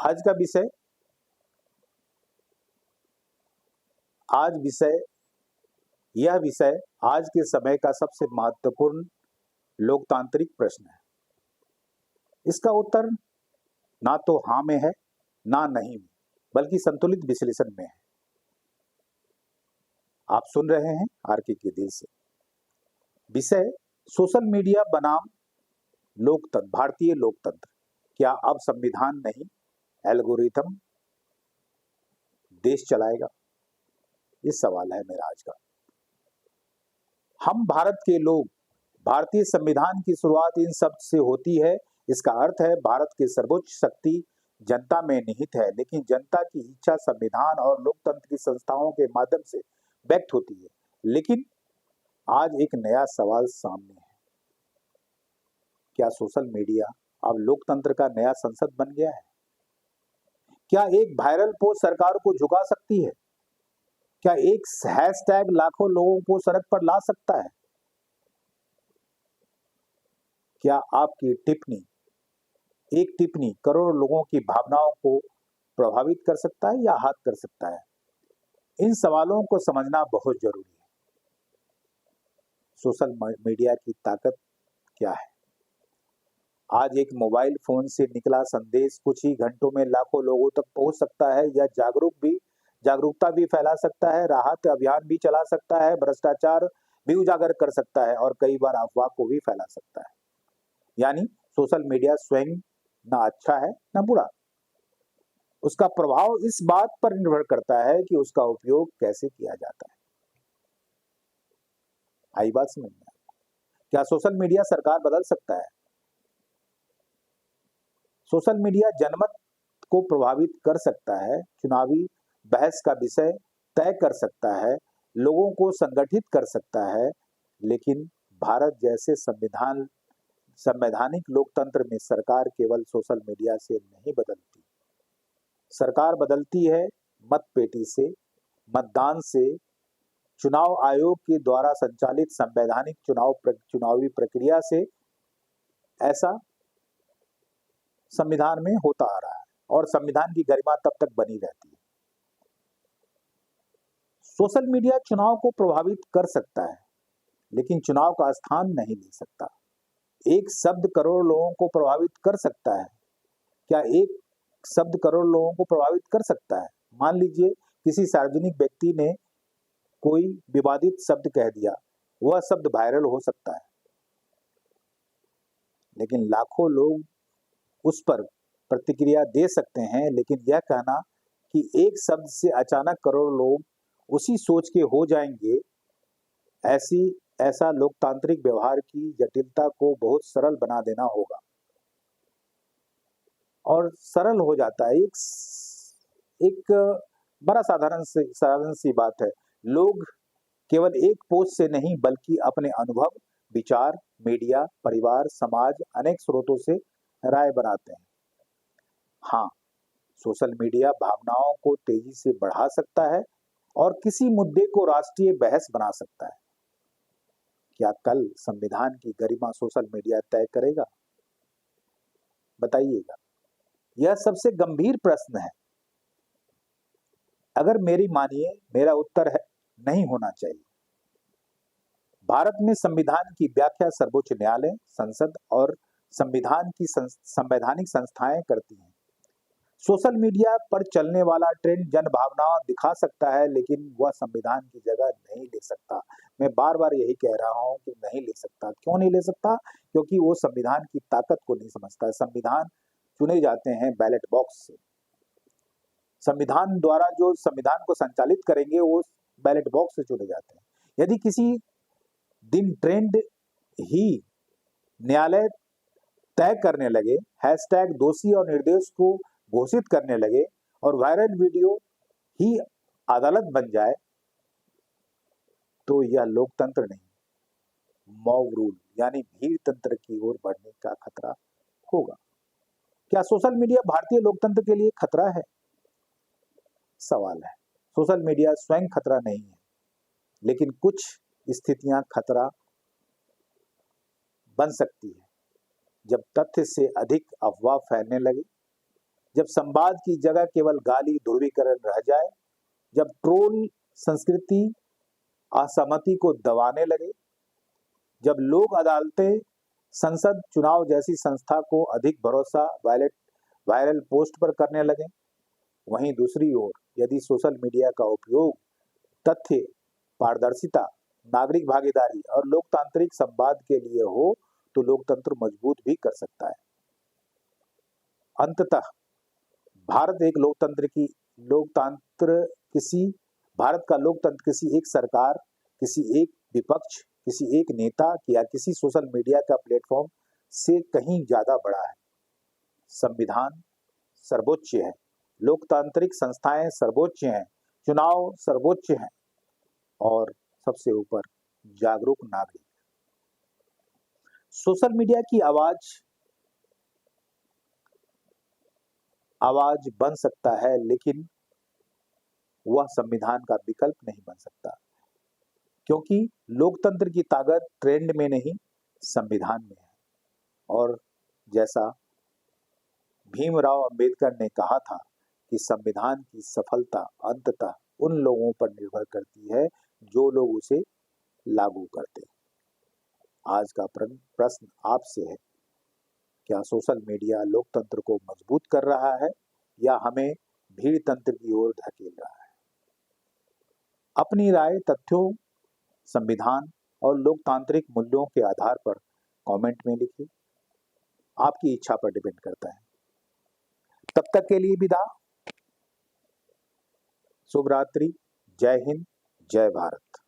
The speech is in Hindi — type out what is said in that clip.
आज का विषय यह विषय आज के समय का सबसे महत्वपूर्ण लोकतांत्रिक प्रश्न है। इसका उत्तर ना तो हाँ में है ना नहीं में, बल्कि संतुलित विश्लेषण में है। आप सुन रहे हैं आरके के दिल से। विषय सोशल मीडिया बनाम लोकतंत्र, भारतीय लोकतंत्र। क्या अब संविधान नहीं एल्गोरिथम देश चलाएगा? इस सवाल है मेरा आज का। हम भारत के लोग, भारतीय संविधान की शुरुआत इन शब्द से होती है। इसका अर्थ है भारत की सर्वोच्च शक्ति जनता में निहित है, लेकिन जनता की इच्छा संविधान और लोकतंत्र की संस्थाओं के माध्यम से व्यक्त होती है। लेकिन आज एक नया सवाल सामने है। क्या सोशल मीडिया अब लोकतंत्र का नया संसद बन गया है? क्या एक वायरल पोस्ट सरकार को झुका सकती है? क्या एक हैशटैग लाखों लोगों को सड़क पर ला सकता है? क्या आपकी एक टिप्पणी करोड़ों लोगों की भावनाओं को प्रभावित कर सकता है या आहत कर सकता है? इन सवालों को समझना बहुत जरूरी है। सोशल मीडिया की ताकत क्या है? आज एक मोबाइल फोन से निकला संदेश कुछ ही घंटों में लाखों लोगों तक पहुंच सकता है। यह जागरूकता भी फैला सकता है, राहत अभियान भी चला सकता है, भ्रष्टाचार भी उजागर कर सकता है और कई बार अफवाह को भी फैला सकता है। यानी सोशल मीडिया स्वयं ना अच्छा है ना बुरा। उसका प्रभाव इस बात पर निर्भर करता है कि उसका उपयोग कैसे किया जाता है। आई बात समझ में? क्या सोशल मीडिया सरकार बदल सकता है? सोशल मीडिया जनमत को प्रभावित कर सकता है, चुनावी बहस का विषय तय कर सकता है, लोगों को संगठित कर सकता है, लेकिन भारत जैसे संवैधानिक लोकतंत्र में सरकार केवल सोशल मीडिया से नहीं बदलती। सरकार बदलती है मतपेटी से, मतदान से, चुनाव आयोग के द्वारा संचालित संवैधानिक चुनावी प्रक्रिया से। ऐसा संविधान में होता आ रहा है और संविधान की गरिमा तब तक बनी रहती है। सोशल मीडिया चुनाव को प्रभावित कर सकता है, लेकिन चुनाव का स्थान नहीं ले सकता। एक शब्द करोड़ लोगों को प्रभावित कर सकता है। क्या एक शब्द करोड़ लोगों को प्रभावित कर सकता है? मान लीजिए किसी सार्वजनिक व्यक्ति ने कोई विवादित शब्द कह दिया, वह शब्द वायरल हो सकता है, लेकिन लाखों लोग उस पर प्रतिक्रिया दे सकते हैं। लेकिन यह कहना कि एक शब्द से अचानक करोड़ लोग उसी सोच के हो जाएंगे, ऐसा लोकतांत्रिक व्यवहार की जटिलता को बहुत सरल बना देना होगा। और सरल हो जाता है। एक बड़ा साधारण सी बात है। लोग केवल एक पोस्ट से नहीं बल्कि अपने अनुभव, विचार, मीडिया, परिवार, समाज, अनेक स्रोतों से राय बनाते हैं। हाँ, सोशल मीडिया भावनाओं को तेजी से बढ़ा सकता है और किसी मुद्दे को राष्ट्रीय बहस बना सकता है। क्या कल संविधान की गरिमा सोशल मीडिया तय करेगा? बताइएगा। यह सबसे गंभीर प्रश्न है। अगर मेरी मानिए, मेरा उत्तर है नहीं होना चाहिए। भारत में संविधान की व्याख्या सर्वोच्च न्यायालय, संसद और संविधान की संवैधानिक संस्थाएं करती हैं। सोशल मीडिया पर चलने वाला ट्रेंड जन भावना दिखा सकता है, लेकिन वह संविधान की जगह नहीं ले सकता। मैं बार बार यही कह रहा हूं कि नहीं ले सकता। क्यों नहीं ले सकता? क्योंकि वो संविधान की ताकत को नहीं समझता है। संविधान चुने जाते हैं बैलेट बॉक्स से। संविधान द्वारा जो संविधान को संचालित करेंगे वो बैलेट बॉक्स से चुने जाते हैं। यदि किसी दिन ट्रेंड ही न्यायालय तय करने लगे, हैशटैग दोषी और निर्दोष को घोषित करने लगे और वायरल वीडियो ही अदालत बन जाए, तो यह लोकतंत्र नहीं, मॉब रूल यानी भीड़ तंत्र की ओर बढ़ने का खतरा होगा। क्या सोशल मीडिया भारतीय लोकतंत्र के लिए खतरा है? सवाल है। सोशल मीडिया स्वयं खतरा नहीं है, लेकिन कुछ स्थितियां खतरा बन सकती है। जब तथ्य से अधिक अफवाह फैलने लगे, जब संवाद की जगह केवल गाली ध्रुवीकरण रह जाए, जब ट्रोल संस्कृति असहमति को दबाने लगे, जब लोक अदालतें, संसद, चुनाव जैसी संस्था को अधिक भरोसा वायरल पोस्ट पर करने लगे, वहीं दूसरी ओर यदि सोशल मीडिया का उपयोग तथ्य, पारदर्शिता, नागरिक भागीदारी और लोकतांत्रिक संवाद के लिए हो तो लोकतंत्र मजबूत भी कर सकता है। अंततः भारत का लोकतंत्र किसी एक सरकार, किसी एक विपक्ष, किसी एक नेता या किसी सोशल मीडिया का प्लेटफॉर्म से कहीं ज्यादा बड़ा है। संविधान सर्वोच्च है, लोकतांत्रिक संस्थाएं सर्वोच्च हैं, चुनाव सर्वोच्च हैं और सबसे ऊपर जागरूक नागरिक। सोशल मीडिया की आवाज बन सकता है, लेकिन वह संविधान का विकल्प नहीं बन सकता, क्योंकि लोकतंत्र की ताकत ट्रेंड में नहीं, संविधान में है। और जैसा भीमराव अंबेडकर ने कहा था कि संविधान की सफलता अंततः उन लोगों पर निर्भर करती है जो लोग उसे लागू करते हैं। आज का प्रश्न आपसे है, क्या सोशल मीडिया लोकतंत्र को मजबूत कर रहा है या हमें भीड़ तंत्र की ओर धकेल रहा है? अपनी राय तथ्यों, संविधान और लोकतांत्रिक मूल्यों के आधार पर कमेंट में लिखिए। आपकी इच्छा पर डिपेंड करता है। तब तक के लिए विदा। शुभ रात्रि। जय हिंद, जय भारत।